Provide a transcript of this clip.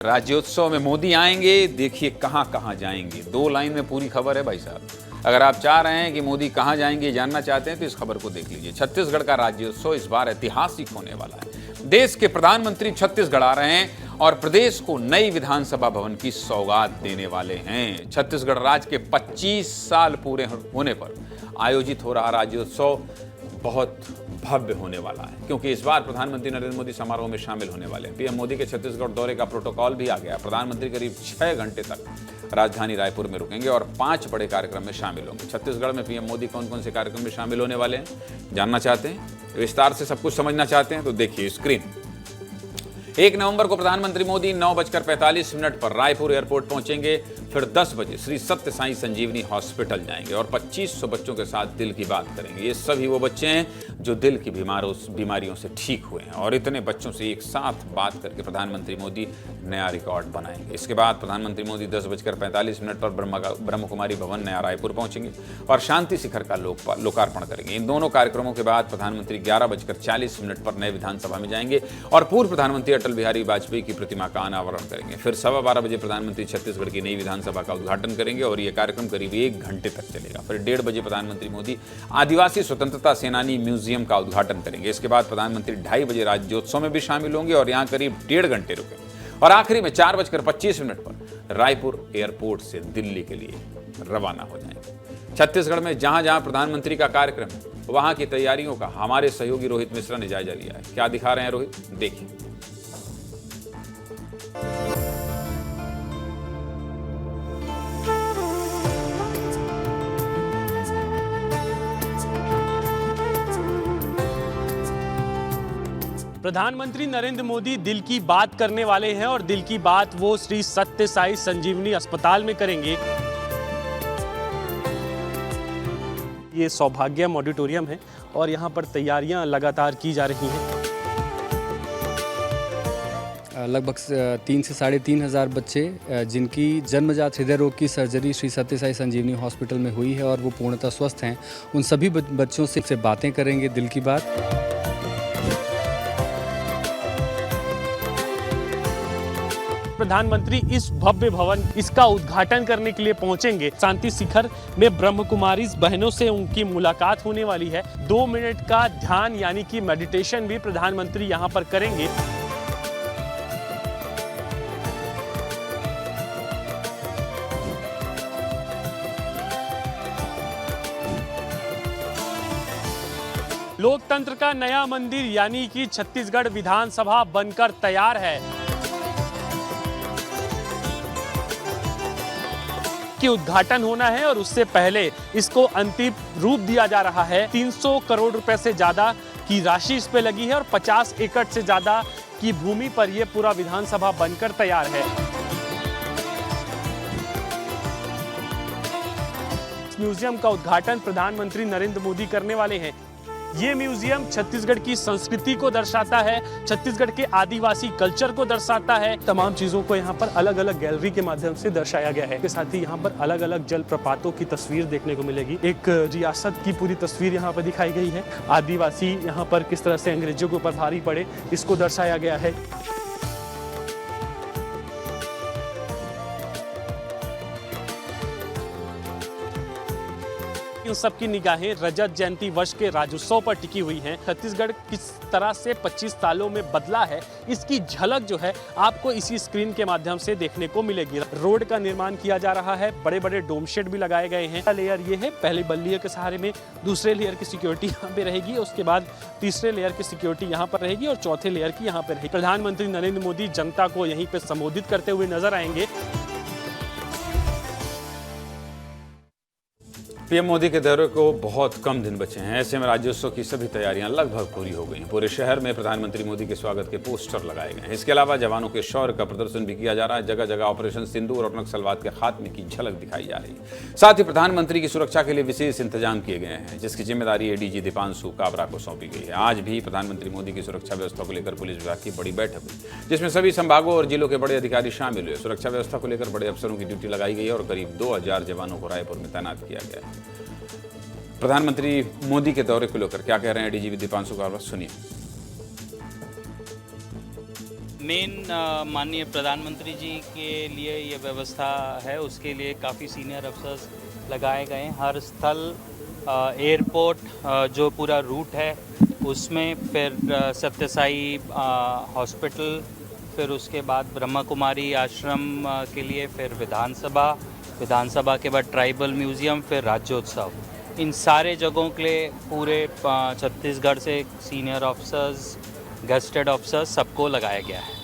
राज्योत्सव में मोदी आएंगे, देखिए कहां कहां जाएंगे। 2 लाइन में पूरी खबर है भाई साहब। अगर आप चाह रहे हैं कि मोदी कहां जाएंगे जानना चाहते हैं तो इस खबर को देख लीजिए। छत्तीसगढ़ का राज्योत्सव इस बार ऐतिहासिक होने वाला है। देश के प्रधानमंत्री छत्तीसगढ़ आ रहे हैं और प्रदेश को नई विधानसभा भवन की सौगात देने वाले हैं। छत्तीसगढ़ राज्य के 25 साल पूरे होने पर आयोजित हो रहा राज्योत्सव बहुत भव्य होने वाला है, क्योंकि इस बार प्रधानमंत्री नरेंद्र मोदी समारोह में शामिल होने वाले हैं। पीएम मोदी के छत्तीसगढ़ दौरे का प्रोटोकॉल भी आ गया। प्रधानमंत्री करीब 6 घंटे तक राजधानी रायपुर में रुकेंगे और 5 बड़े कार्यक्रम में शामिल होंगे। छत्तीसगढ़ में पीएम मोदी कौन कौन से कार्यक्रम में शामिल होने वाले हैं जानना चाहते हैं, विस्तार से सब कुछ समझना चाहते हैं तो देखिए स्क्रीन। 1 नवंबर को प्रधानमंत्री मोदी 9:45 पर रायपुर एयरपोर्ट पहुंचेंगे। फिर 10 बजे श्री सत्य साई संजीवनी हॉस्पिटल जाएंगे और 2500 बच्चों के साथ दिल की बात करेंगे। ये सभी वो बच्चे हैं जो दिल की बीमारियों से ठीक हुए हैं और इतने बच्चों से एक साथ बात करके प्रधानमंत्री मोदी नया रिकॉर्ड बनाएंगे। इसके बाद प्रधानमंत्री मोदी 10:45 पर ब्रह्म कुमारी भवन नया रायपुर पहुंचेंगे और शांति शिखर का लोकार्पण करेंगे। इन दोनों कार्यक्रमों के बाद प्रधानमंत्री 11:40 पर नए विधानसभा में जाएंगे और पूर्व प्रधानमंत्री अटल बिहारी वाजपेयी की प्रतिमा का अनावरण करेंगे। फिर 12:15 बजे प्रधानमंत्री छत्तीसगढ़ की नई विधानसभा का उद्घाटन करेंगे और यह कार्यक्रम करीब 1 घंटे तक चलेगा। फिर 1:30 बजे प्रधानमंत्री मोदी आदिवासी स्वतंत्रता सेनानी म्यूजियम का उद्घाटन करेंगे। इसके बाद प्रधानमंत्री 2:30 बजे राज्योत्सव में भी शामिल होंगे और यहां करीब 1.5 घंटे रुकेंगे और आखिरी में 4:25 पर रायपुर एयरपोर्ट से दिल्ली के लिए रवाना हो जाएंगे। छत्तीसगढ़ में जहां जहां प्रधानमंत्री का कार्यक्रम है वहां की तैयारियों का हमारे सहयोगी रोहित मिश्रा ने जायजा लिया है। क्या दिखा रहे हैं रोहित, देखिए। प्रधानमंत्री नरेंद्र मोदी दिल की बात करने वाले हैं और दिल की बात वो श्री सत्य साई संजीवनी अस्पताल में करेंगे। ये सौभाग्यम ऑडिटोरियम है और यहाँ पर तैयारियां लगातार की जा रही हैं। लगभग 3 से 3.5 हज़ार बच्चे जिनकी जन्मजात हृदय रोग की सर्जरी श्री सत्य साई संजीवनी हॉस्पिटल में हुई है और वो पूर्णतः स्वस्थ हैं, उन सभी बच्चों से बातें करेंगे, दिल की बात। प्रधानमंत्री इस भव्य भवन इसका उद्घाटन करने के लिए पहुंचेंगे। शांति शिखर में ब्रह्म कुमारी बहनों से उनकी मुलाकात होने वाली है। 2 मिनट का ध्यान यानी कि मेडिटेशन भी प्रधानमंत्री यहां पर करेंगे। लोकतंत्र का नया मंदिर यानी कि छत्तीसगढ़ विधानसभा बनकर तैयार है कि उद्घाटन होना है और उससे पहले इसको अंतिम रूप दिया जा रहा है। 300 करोड़ रुपए से ज्यादा की राशि इस पे लगी है और 50 एकड़ से ज्यादा की भूमि पर यह पूरा विधानसभा बनकर तैयार है। इस म्यूजियम का उद्घाटन प्रधानमंत्री नरेंद्र मोदी करने वाले हैं। ये म्यूजियम छत्तीसगढ़ की संस्कृति को दर्शाता है, छत्तीसगढ़ के आदिवासी कल्चर को दर्शाता है। तमाम चीजों को यहाँ पर अलग अलग गैलरी के माध्यम से दर्शाया गया है। इसके साथ ही यहाँ पर अलग अलग जलप्रपातों की तस्वीर देखने को मिलेगी। एक रियासत की पूरी तस्वीर यहाँ पर दिखाई गई है। आदिवासी यहाँ पर किस तरह से अंग्रेजों के ऊपर भारी पड़े इसको दर्शाया गया है। इन सबकी निगाहें रजत जयंती वर्ष के राज्योत्सव पर टिकी हुई हैं। छत्तीसगढ़ किस तरह से 25 सालों में बदला है इसकी झलक जो है आपको इसी स्क्रीन के माध्यम से देखने को मिलेगी। रोड का निर्माण किया जा रहा है, बड़े बड़े डोम शेड भी लगाए गए हैं। लेयर ये है, पहले बल्लियर के सहारे में दूसरे लेयर की सिक्योरिटी यहाँ पे रहेगी, उसके बाद तीसरे लेयर की सिक्योरिटी यहाँ पर रहेगी और चौथे लेयर की यहाँ पर रहेगी। प्रधानमंत्री नरेंद्र मोदी जनता को यहीं पे संबोधित करते हुए नजर आएंगे। पीएम मोदी के दौरे को बहुत कम दिन बचे हैं। ऐसे में राज्योत्सव की सभी तैयारियां लगभग पूरी हो गई हैं। पूरे शहर में प्रधानमंत्री मोदी के स्वागत के पोस्टर लगाए गए हैं। इसके अलावा जवानों के शौर्य का प्रदर्शन भी किया जा रहा है। जगह जगह ऑपरेशन सिंदूर और नक्सलवाद के खात्मे की झलक दिखाई जा रही है। साथ ही प्रधानमंत्री की सुरक्षा के लिए विशेष इंतजाम किए गए हैं, जिसकी जिम्मेदारी एडीजी दीपांशु काबरा को सौंपी गई है। आज भी प्रधानमंत्री मोदी की सुरक्षा व्यवस्था को लेकर पुलिस विभाग की बड़ी बैठक हुई, जिसमें सभी संभागों और जिलों के बड़े अधिकारी शामिल हुए। सुरक्षा व्यवस्था को लेकर बड़े अफसरों की ड्यूटी लगाई गई है और करीब 2000 जवानों को रायपुर में तैनात किया गया है। प्रधानमंत्री मोदी के दौरे को लेकर क्या कह रहे हैं डीजीपी दीपांशु काबरा, सुनिए। मेन माननीय प्रधानमंत्री जी के लिए ये व्यवस्था है, उसके लिए काफ़ी सीनियर अफसर्स लगाए गए हैं। हर स्थल एयरपोर्ट जो पूरा रूट है उसमें, फिर सत्य साई हॉस्पिटल, फिर उसके बाद ब्रह्मा कुमारी आश्रम के लिए, फिर विधानसभा के बाद ट्राइबल म्यूज़ियम, फिर राज्योत्सव, इन सारे जगहों के लिए पूरे छत्तीसगढ़ से सीनियर ऑफिसर्स, गेस्टेड ऑफिसर्स सबको लगाया गया है।